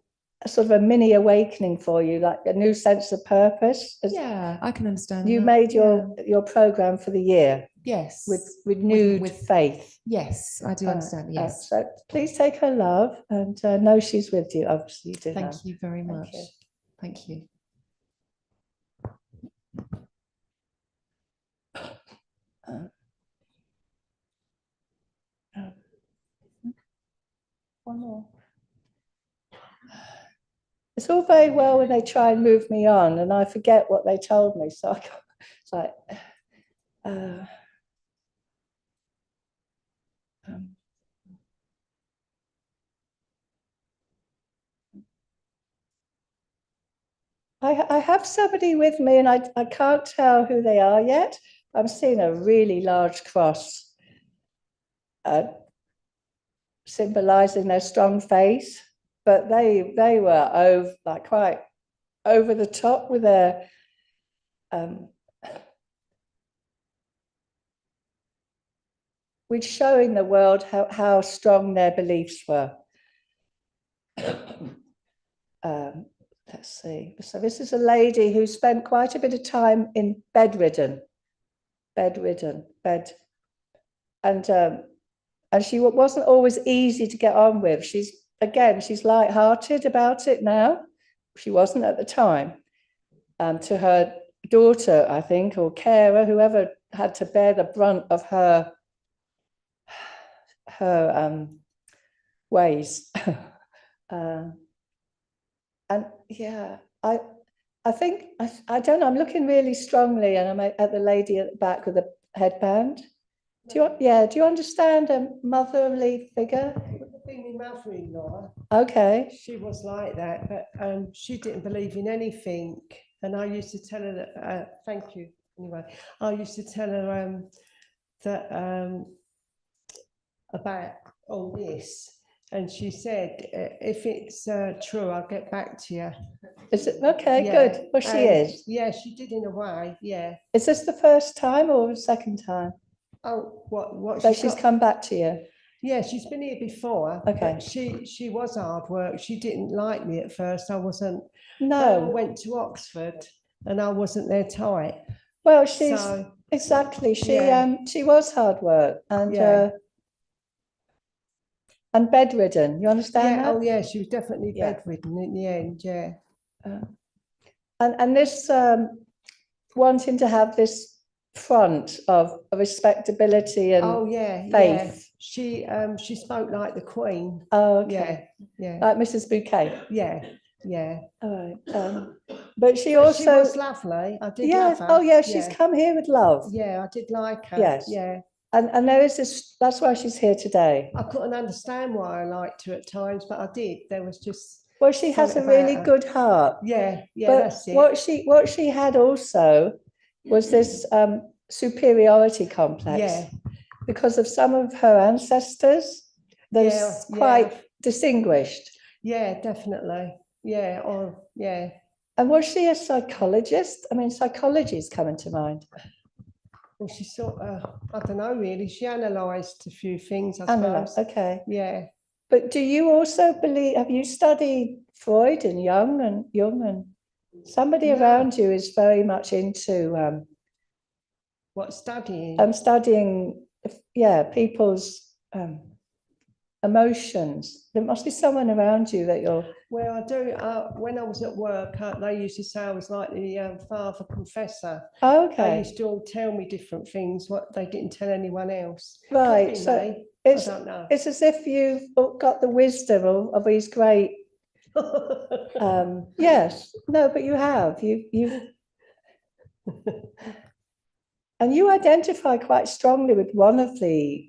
Speaker 3: sort of a mini awakening for you, like a new sense of purpose.
Speaker 8: Yeah, I can understand.
Speaker 3: You
Speaker 8: that.
Speaker 3: made your program for the year.
Speaker 8: Yes.
Speaker 3: With renewed faith.
Speaker 8: Yes, I do understand. Yes.
Speaker 3: So please take her love and know she's with you. Obviously, you do.
Speaker 8: Thank you very much.
Speaker 3: you.
Speaker 8: Thank you.
Speaker 3: One more. It's all very well when they try and move me on and I forget what they told me. So it's like, I have somebody with me and I can't tell who they are yet. I'm seeing a really large cross symbolizing their strong faith, but they were quite over the top with their with showing the world how strong their beliefs were. Let's see. So this is a lady who spent quite a bit of time in bedridden, and she wasn't always easy to get on with. She's light-hearted about it now. She wasn't at the time. To her daughter, I think, or carer, whoever had to bear the brunt of her ways. And yeah, I think, I don't know, I'm looking really strongly and I'm at the lady at the back with the headband. Do you understand a motherly figure?
Speaker 9: Being my mother-in-law,
Speaker 3: Okay.
Speaker 9: she was like that, but she didn't believe in anything. And I used to tell her that, thank you, anyway. I used to tell her that about all this. And she said, if it's true, I'll get back to you.
Speaker 3: Is it okay? Yeah. Good. Well, she is.
Speaker 9: Yeah, she did in a way. Yeah.
Speaker 3: Is this the first time or the second time?
Speaker 9: Oh, what?
Speaker 3: So she's come back to you.
Speaker 9: Yeah, she's been here before.
Speaker 3: Okay.
Speaker 9: But she was hard work. She didn't like me at first. I wasn't.
Speaker 3: No.
Speaker 9: I went to Oxford, and I wasn't there tight.
Speaker 3: Well, exactly. She was hard work and bedridden. You understand that?
Speaker 9: Oh, yeah. She was definitely bedridden in the end. Yeah.
Speaker 3: And this wanting to have this front of respectability and
Speaker 9: Oh, yeah, yeah.
Speaker 3: faith.
Speaker 9: She spoke like the Queen.
Speaker 3: Oh,
Speaker 9: Yeah,
Speaker 3: okay.
Speaker 9: yeah,
Speaker 3: Like Mrs. Bouquet.
Speaker 9: yeah, yeah.
Speaker 3: All right. But she
Speaker 9: She
Speaker 3: also,
Speaker 9: was lovely. I did
Speaker 3: yeah,
Speaker 9: love her.
Speaker 3: oh yeah, she's come here with love.
Speaker 9: Yeah, I did like her.
Speaker 3: Yes.
Speaker 9: Yeah.
Speaker 3: And there is this, that's why she's here today.
Speaker 9: I couldn't understand why I liked her at times, but I did. There was just,
Speaker 3: Well, she has a
Speaker 9: something about
Speaker 3: really
Speaker 9: her.
Speaker 3: good heart.
Speaker 9: yeah, yeah,
Speaker 3: But
Speaker 9: that's it.
Speaker 3: what she had also was this superiority complex.
Speaker 9: Yeah.
Speaker 3: Because of some of her ancestors, those
Speaker 9: Yeah,
Speaker 3: quite
Speaker 9: yeah.
Speaker 3: distinguished.
Speaker 9: Yeah, definitely. Yeah, or yeah.
Speaker 3: And was she a psychologist? I mean, psychology is coming to mind.
Speaker 9: Well, she sort of, I don't know really, she analysed a few things, I
Speaker 3: Analyse,
Speaker 9: suppose.
Speaker 3: okay.
Speaker 9: Yeah.
Speaker 3: But do you also believe, have you studied Freud and Jung and somebody
Speaker 9: No.
Speaker 3: around you is very much into
Speaker 9: What, studying?
Speaker 3: studying, yeah, people's emotions. There must be someone around you that you're.
Speaker 9: Well, I do. When I was at work, they used to say I was like the father confessor.
Speaker 3: Oh,
Speaker 9: They
Speaker 3: okay,
Speaker 9: used to all tell me different things, what they didn't tell anyone else. Could
Speaker 3: right.
Speaker 9: be
Speaker 3: So
Speaker 9: me,
Speaker 3: it's
Speaker 9: I don't know.
Speaker 3: it's as if you've got the wisdom of these great. Yes, no, but you have you. And you identify quite strongly with one of the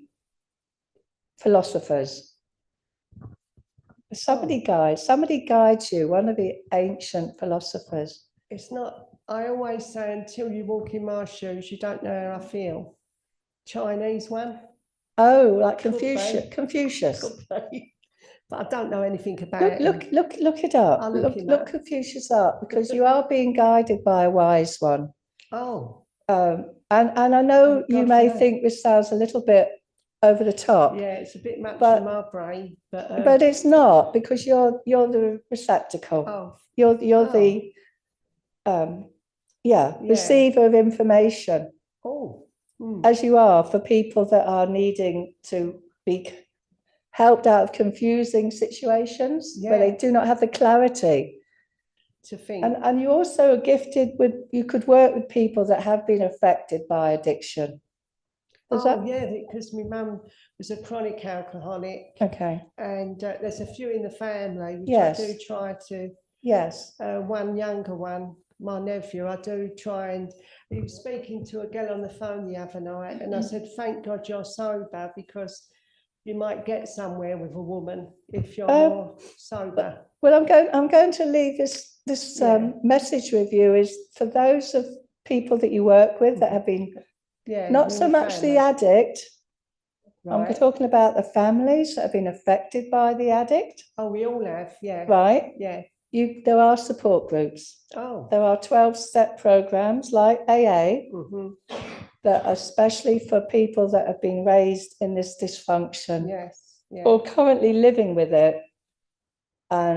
Speaker 3: philosophers. Somebody guides you, one of the ancient philosophers.
Speaker 9: It's not, I always say, until you walk in my shoes, you don't know how I feel. Chinese one.
Speaker 3: Oh, like
Speaker 9: Could be.
Speaker 3: Confucius.
Speaker 9: Could be. But I don't know anything about
Speaker 3: Look
Speaker 9: him.
Speaker 3: look it up.
Speaker 9: I'll look him
Speaker 3: Look
Speaker 9: up.
Speaker 3: Confucius up, because you are being guided by a wise one.
Speaker 9: Oh,
Speaker 3: And I know
Speaker 9: Thank
Speaker 3: you
Speaker 9: God
Speaker 3: may
Speaker 9: for that.
Speaker 3: think this sounds a little bit over the top,
Speaker 9: yeah, it's a bit much
Speaker 3: But-
Speaker 9: for my brain, but
Speaker 3: but it's not, because you're the receptacle.
Speaker 9: oh,
Speaker 3: You're
Speaker 9: Oh.
Speaker 3: the
Speaker 9: Yeah.
Speaker 3: receiver of information,
Speaker 9: oh,
Speaker 3: as you are for people that are needing to be helped out of confusing situations where they
Speaker 9: Yeah.
Speaker 3: do not have the clarity.
Speaker 9: to think.
Speaker 3: And you also are gifted with, you could work with people that have been affected by addiction. Is
Speaker 9: Oh,
Speaker 3: that
Speaker 9: yeah, because my mum was a chronic alcoholic,
Speaker 3: okay?
Speaker 9: and there's a few in the family, which
Speaker 3: Yes.
Speaker 9: I do try to,
Speaker 3: Yes.
Speaker 9: one younger one, my nephew, I do try, and he was speaking to a girl on the phone the other night, and I said, thank God you're sober, because you might get somewhere with a woman if you're more sober.
Speaker 3: Well, I'm going to leave this
Speaker 9: Yeah.
Speaker 3: message with you, is for those of people that you work with that have been
Speaker 9: Yeah,
Speaker 3: not
Speaker 9: in
Speaker 3: so
Speaker 9: the
Speaker 3: much
Speaker 9: family.
Speaker 3: the addict. I'm
Speaker 9: Right.
Speaker 3: talking about the families that have been affected by the addict,
Speaker 9: Oh, we all have, yeah,
Speaker 3: right?
Speaker 9: yeah.
Speaker 3: There are support groups.
Speaker 9: Oh,
Speaker 3: There are 12-step programs like AA
Speaker 9: mhm,
Speaker 3: that are especially for people that have been raised in this dysfunction
Speaker 9: yes, yeah.
Speaker 3: or currently living with it,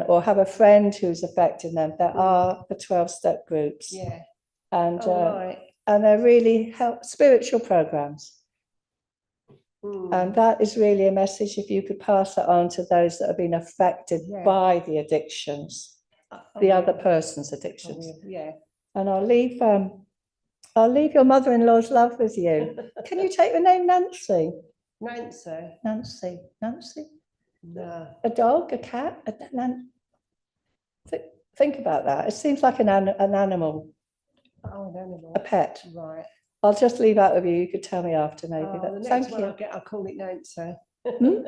Speaker 3: or have a friend who's affecting them. There are the 12-step groups.
Speaker 9: Yeah.
Speaker 3: And
Speaker 9: Oh, right.
Speaker 3: and they're really spiritual programs.
Speaker 9: Mm.
Speaker 3: And that is really a message, if you could pass that on to those that have been affected
Speaker 9: Yeah.
Speaker 3: by the addictions,
Speaker 9: I
Speaker 3: the other
Speaker 9: will,
Speaker 3: person's
Speaker 9: I
Speaker 3: addictions.
Speaker 9: will, yeah.
Speaker 3: And I'll leave your mother-in-law's love with you. Can you take the name Nancy?
Speaker 9: Nancy,
Speaker 3: Nancy?
Speaker 9: no.
Speaker 3: A dog, a cat, think about that. It seems like an animal,
Speaker 9: Oh, an animal.
Speaker 3: a pet.
Speaker 9: Right.
Speaker 3: I'll just leave that with you. You could tell me after maybe.
Speaker 9: Oh,
Speaker 3: but
Speaker 9: the next
Speaker 3: thank
Speaker 9: one
Speaker 3: you.
Speaker 9: I'll get, I'll call it Nancy.
Speaker 3: Hmm?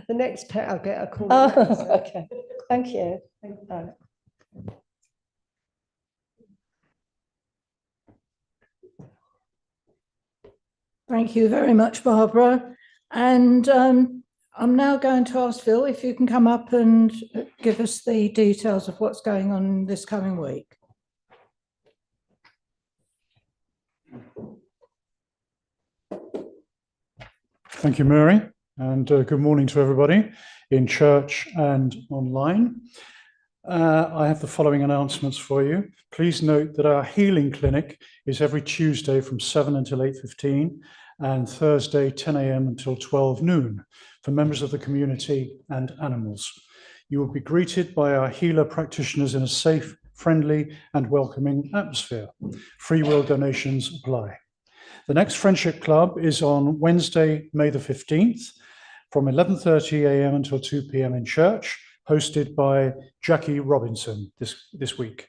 Speaker 9: The next pet I'll get, I'll call
Speaker 3: Oh,
Speaker 9: it Nancy.
Speaker 3: okay. Thank you. Right. Thank you very much, Barbara. And I'm now going to ask Phil if you can come up and give us the details of what's going on this coming week.
Speaker 1: Thank you, Mary, and good morning to everybody in church and online. I have the following announcements for you. Please note that our healing clinic is every Tuesday from 7 until 8:15 and Thursday 10 a.m. until 12 noon for members of the community and animals. You will be greeted by our healer practitioners in a safe, friendly and welcoming atmosphere. Free will donations apply. The next Friendship Club is on Wednesday, May the 15th, from 11:30 a.m. until 2 p.m. in church, hosted by Jackie Robinson this week.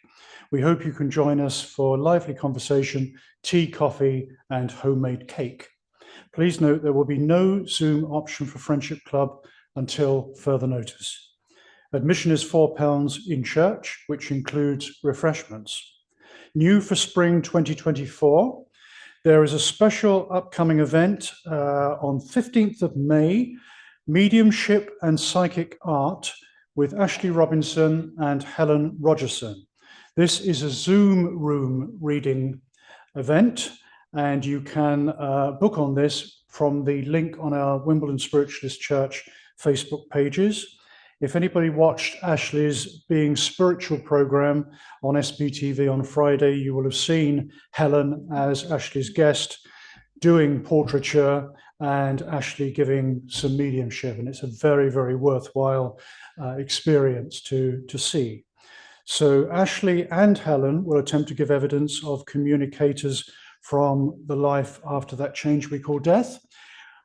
Speaker 1: We hope you can join us for lively conversation, tea, coffee, and homemade cake. Please note there will be no Zoom option for Friendship Club until further notice. Admission is £4 in church, which includes refreshments. New for spring 2024, there is a special upcoming event on 15th of May, Mediumship and Psychic Art with Ashley Robinson and Helen Rogerson. This is a Zoom room reading event, and you can book on this from the link on our Wimbledon Spiritualist Church Facebook pages. If anybody watched Ashley's Being Spiritual program on SBTV on Friday, you will have seen Helen as Ashley's guest doing portraiture and Ashley giving some mediumship. And it's a very, very worthwhile experience to see. So Ashley and Helen will attempt to give evidence of communicators from the life after that change we call death,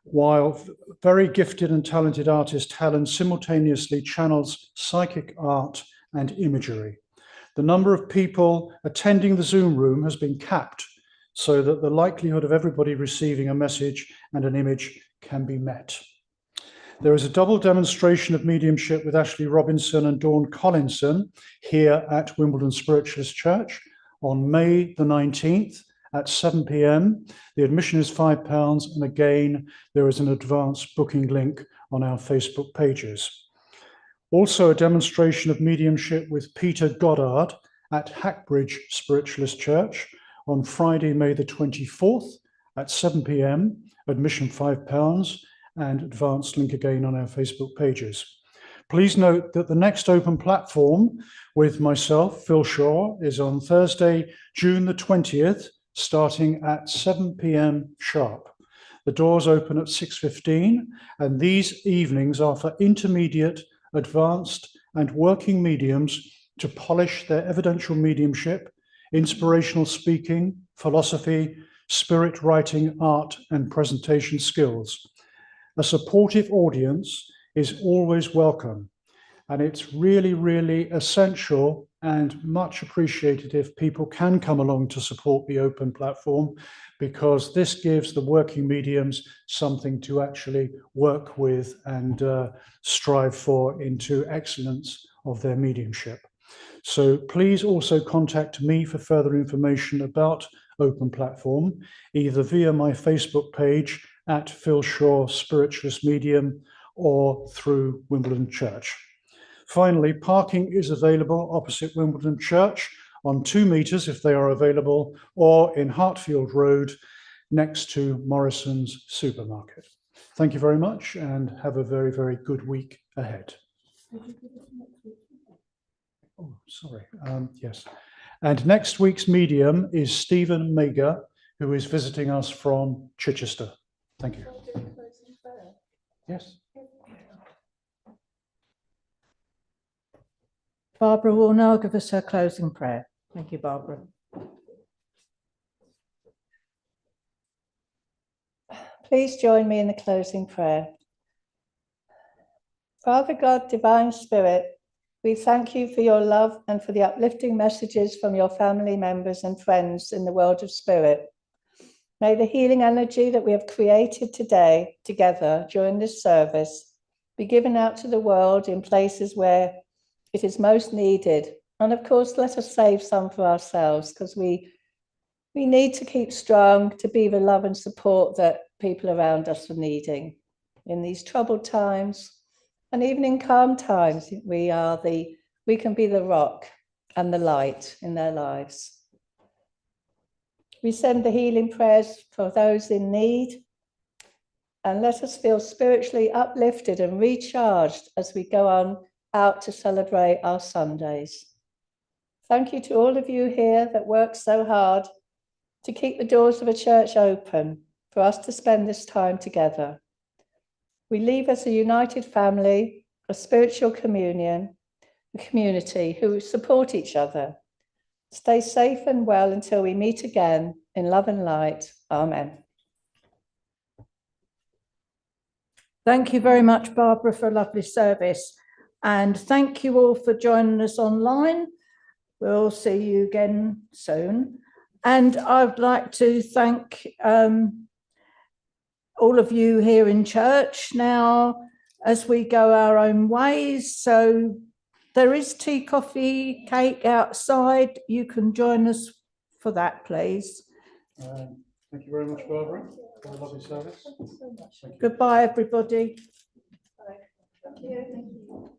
Speaker 1: while very gifted and talented artist Helen simultaneously channels psychic art and imagery. The number of people attending the Zoom room has been capped so that the likelihood of everybody receiving a message and an image can be met. There is a double demonstration of mediumship with Ashley Robinson and Dawn Collinson here at Wimbledon Spiritualist Church on May the 19th at 7 p.m. The admission is £5, and again, there is an advance booking link on our Facebook pages. Also, a demonstration of mediumship with Peter Goddard at Hackbridge Spiritualist Church on Friday, May the 24th at 7 p.m. Admission £5, and advanced link again on our Facebook pages. Please note that the next open platform with myself, Phil Shaw, is on Thursday, June the 20th, starting at 7 p.m. sharp. The doors open at 6:15, and these evenings are for intermediate, advanced, and working mediums to polish their evidential mediumship, inspirational speaking, philosophy, spirit writing, art, and presentation skills. A supportive audience is always welcome, and it's really, really essential and much appreciated if people can come along to support the open platform, because this gives the working mediums something to actually work with and strive for into excellence of their mediumship. So please also contact me for further information about open platform, either via my Facebook page at Phil Shaw Spiritualist Medium or through Wimbledon Church. Finally, parking is available opposite Wimbledon Church on 2 meters if they are available, or in Hartfield Road next to Morrison's Supermarket. Thank you very much and have a very, very good week ahead. Oh, sorry. Yes. And next week's medium is Stephen Mager, who is visiting us from Chichester. Thank you. Yes.
Speaker 2: Barbara will now give us her closing prayer. Thank you, Barbara.
Speaker 3: Please join me in the closing prayer. Father God, Divine Spirit, we thank you for your love and for the uplifting messages from your family members and friends in the world of spirit. May the healing energy that we have created today together during this service be given out to the world in places where it is most needed. And of course, let us save some for ourselves, because we need to keep strong to be the love and support that people around us are needing. In these troubled times, and even in calm times, we can be the rock and the light in their lives. We send the healing prayers for those in need, and let us feel spiritually uplifted and recharged as we go on out to celebrate our Sundays. Thank you to all of you here that work so hard to keep the doors of a church open for us to spend this time together. We leave as a united family, a spiritual community who support each other. Stay safe and well until we meet again in love and light. Amen.
Speaker 2: Thank you very much, Barbara, for a lovely service. And thank you all for joining us online. We'll see you again soon. And I'd like to thank all of you here in church now as we go our own ways. So there is tea, coffee, cake outside. You can join us for that, please.
Speaker 1: Thank you very much, Barbara, for a lovely service.
Speaker 2: Goodbye, everybody.
Speaker 3: Thank you.